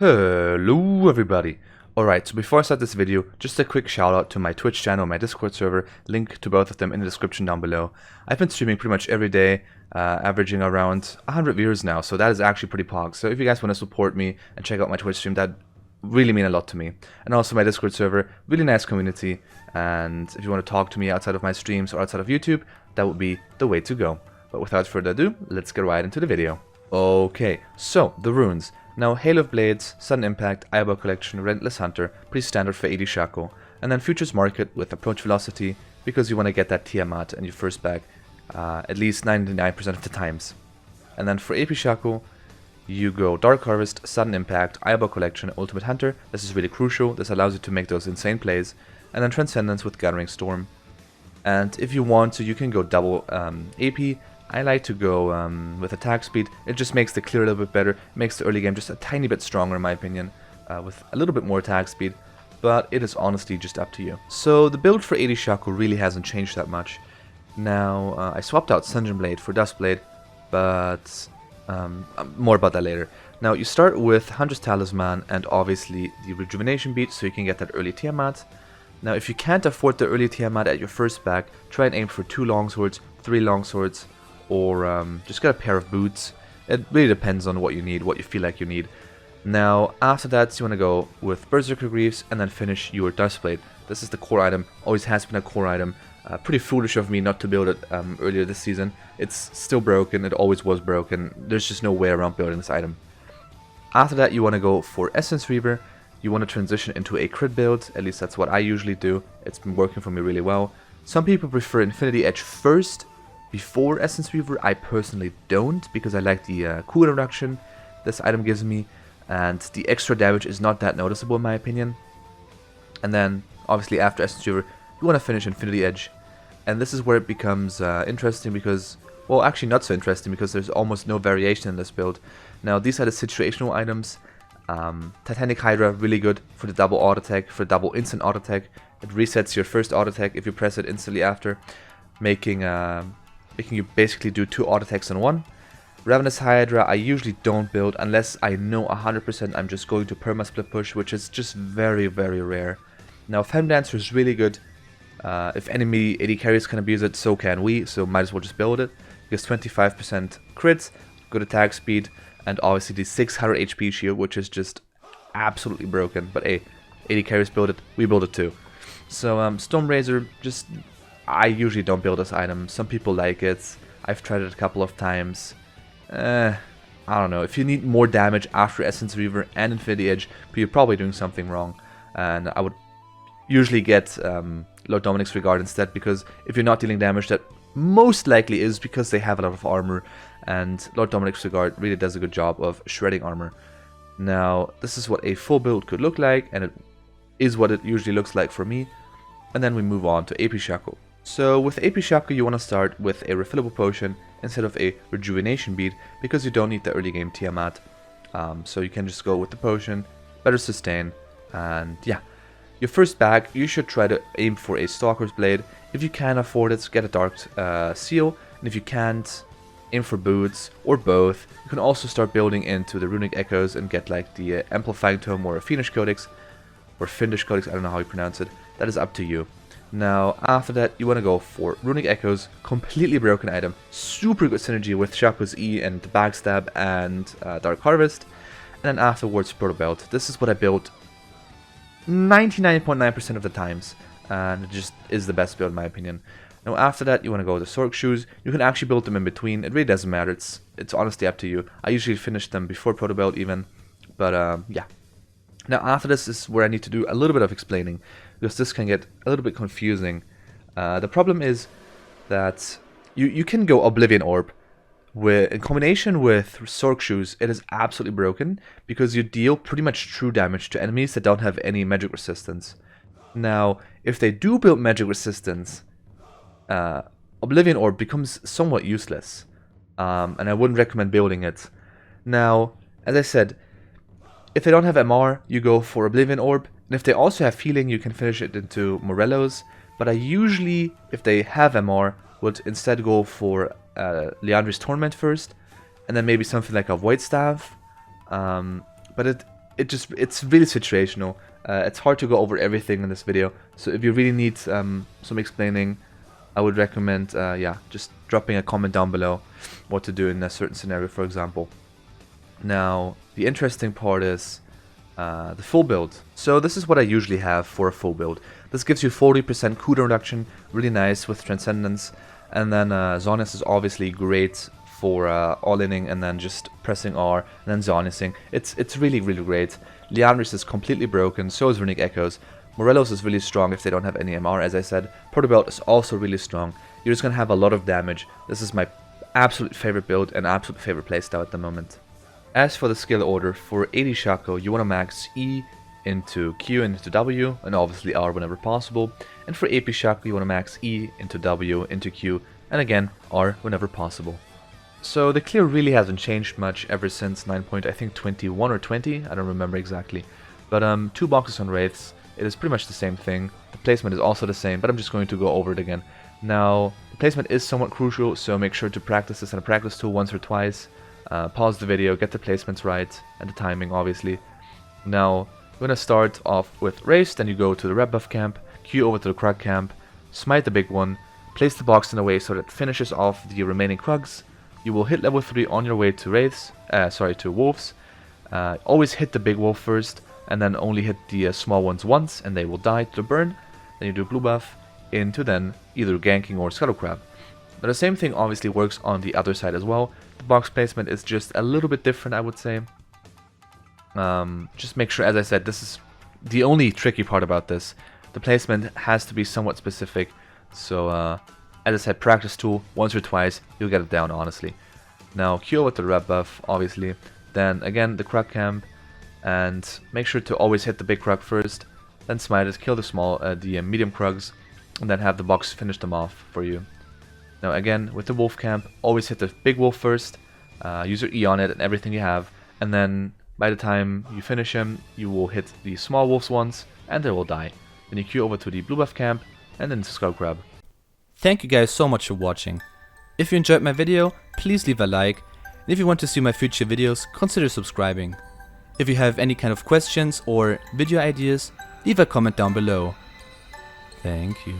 Hello everybody! Alright, so before I start this video, just a quick shout out to my Twitch channel and my Discord server, link to both of them in the description down below. I've been streaming pretty much every day, averaging around 100 viewers now, so that is actually pretty pog. So if you guys want to support me and check out my Twitch stream, that really mean a lot to me. And also my Discord server, really nice community, and if you want to talk to me outside of my streams or outside of YouTube, that would be the way to go. But without further ado, let's get right into the video. Okay, so the runes. Now, Hail of Blades, Sudden Impact, Eyeball Collection, Relentless Hunter, pretty standard for 80 Shaco. And then Futures Market with Approach Velocity, because you want to get that Tiamat in your first bag at least 99% of the times. And then for AP Shaco, you go Dark Harvest, Sudden Impact, Eyeball Collection, Ultimate Hunter. This is really crucial, this allows you to make those insane plays. And then Transcendence with Gathering Storm. And if you want to, you can go double AP. I like to go with attack speed. It just makes the clear a little bit better, makes the early game just a tiny bit stronger in my opinion, with a little bit more attack speed, but it is honestly just up to you. So the build for 80 Shaco really hasn't changed that much. Now, I swapped out Sungeon Blade for Dust Blade, but more about that later. Now, you start with Hunter's Talisman and obviously the Rejuvenation Beat, so you can get that early Tiamat. Now, if you can't afford the early Tiamat at your first bag, try and aim for 2 longswords, 3 longswords, or just get a pair of boots. It really depends on what you need, what you feel like you need. Now, after that, you want to go with Berserker Greaves and then finish your Dustblade. This is the core item, always has been a core item. Pretty foolish of me not to build it earlier this season. It's still broken, it always was broken. There's just no way around building this item. After that, you want to go for Essence Reaver. You want to transition into a crit build, at least that's what I usually do. It's been working for me really well. Some people prefer Infinity Edge first, before Essence Reaver. I personally don't, because I like the cooldown reduction this item gives me, and the extra damage is not that noticeable in my opinion. And then, obviously after Essence Reaver, you want to finish Infinity Edge. And this is where it becomes interesting because, well, actually not so interesting because there's almost no variation in this build. Now, these are the situational items. Titanic Hydra, really good for the double auto attack, for double instant auto attack. It resets your first auto attack if you press it instantly after, making you basically do 2 auto attacks in one. Ravenous Hydra I usually don't build unless I know 100% I'm just going to perma split push, which is just very rare. Now, Fem Dancer is really good. If enemy AD carries can abuse it, so can we, so might as well just build it. Because 25% crits, good attack speed, and obviously the 600 HP shield, which is just absolutely broken. But hey, AD carries build it, we build it too. So Stormrazor, just I usually don't build this item. Some people like it. I've tried it a couple of times. I don't know. If you need more damage after Essence Reaver and Infinity Edge, but you're probably doing something wrong. And I would usually get Lord Dominic's Regard instead, because if you're not dealing damage, that most likely is because they have a lot of armor, and Lord Dominic's Regard really does a good job of shredding armor. Now, this is what a full build could look like, and it is what it usually looks like for me. And then we move on to AP Shaco. So with AP Shaco, you want to start with a refillable potion instead of a rejuvenation bead, because you don't need the early game Tiamat. So you can just go with the potion, better sustain, and yeah. Your first bag, you should try to aim for a Stalker's Blade. If you can afford it, get a Dark Seal, and if you can't, aim for boots, or both. You can also start building into the Runic Echoes and get like the Amplifying Tome or a Fiendish Codex, or Findish Codex, I don't know how you pronounce it. That is up to you. Now, after that, you want to go for Runic Echoes, completely broken item, super good synergy with Shaco's E and Backstab and Dark Harvest, and then afterwards Proto Belt. This is what I built 99.9% of the times, and it just is the best build in my opinion. Now, after that, you want to go with the Sorc Shoes. You can actually build them in between, it really doesn't matter, it's honestly up to you. I usually finish them before Proto Belt even, but yeah. Now, after this is where I need to do a little bit of explaining, because this can get a little bit confusing. The problem is that you can go Oblivion Orb. In combination with Sorc Shoes, it is absolutely broken, because you deal pretty much true damage to enemies that don't have any magic resistance. Now, if they do build magic resistance, Oblivion Orb becomes somewhat useless, and I wouldn't recommend building it. Now, as I said, if they don't have MR, you go for Oblivion Orb, and if they also have Healing, you can finish it into Morello's, but I usually, if they have MR, would instead go for Liandry's Torment first, and then maybe something like a Void Staff, but it it's really situational. It's hard to go over everything in this video, so if you really need some explaining, I would recommend yeah, just dropping a comment down below what to do in a certain scenario, for example. Now, the interesting part is the full build. So this is what I usually have for a full build. This gives you 40% cooldown reduction, really nice with Transcendence, and then Zonus is obviously great for all-inning and then just pressing R and then Zonusing. It's really great. Liandry's is completely broken, so is Runic Echoes. Morelos is really strong if they don't have any MR, as I said. Protobelt is also really strong. You're just gonna have a lot of damage. This is my absolute favorite build and absolute favorite playstyle at the moment. As for the skill order, for 80 Shaco, you want to max E into Q into W, and obviously R whenever possible. And for AP Shaco, you want to max E into W into Q, and again R whenever possible. So the clear really hasn't changed much ever since 9.21 or 20, I don't remember exactly. But 2 boxes on Wraiths, it is pretty much the same thing. The placement is also the same, but I'm just going to go over it again. Now, the placement is somewhat crucial, so make sure to practice this in a practice tool once or twice. Pause the video, get the placements right, and the timing obviously. Now, we're going to start off with Race, then you go to the red buff camp, Q over to the Krug camp, smite the big one, place the box in a way so that it finishes off the remaining Krugs. You will hit level 3 on your way to Wraiths, to Wolves. Always hit the big wolf first, and then only hit the small ones once, and they will die to the burn. Then you do blue buff into then either ganking or Scuttle Crab. Now the same thing obviously works on the other side as well. The box placement is just a little bit different, I would say. Just make sure, as I said, this is the only tricky part about this. The placement has to be somewhat specific, so as I said, practice tool, once or twice, you'll get it down, honestly. Now, Q with the red buff, obviously. Then, again, the Krug camp. And make sure to always hit the big Krug first. Then smite it, kill the medium Krugs. And then have the box finish them off for you. Now, again, with the wolf camp, always hit the big wolf first. Use your E on it and everything you have. And then, by the time you finish him, you will hit the small wolves once. And they will die. Then you Q over to the blue buff camp. And then to Skull Crab. Thank you guys so much for watching. If you enjoyed my video, please leave a like, and if you want to see my future videos, consider subscribing. If you have any kind of questions or video ideas, leave a comment down below. Thank you.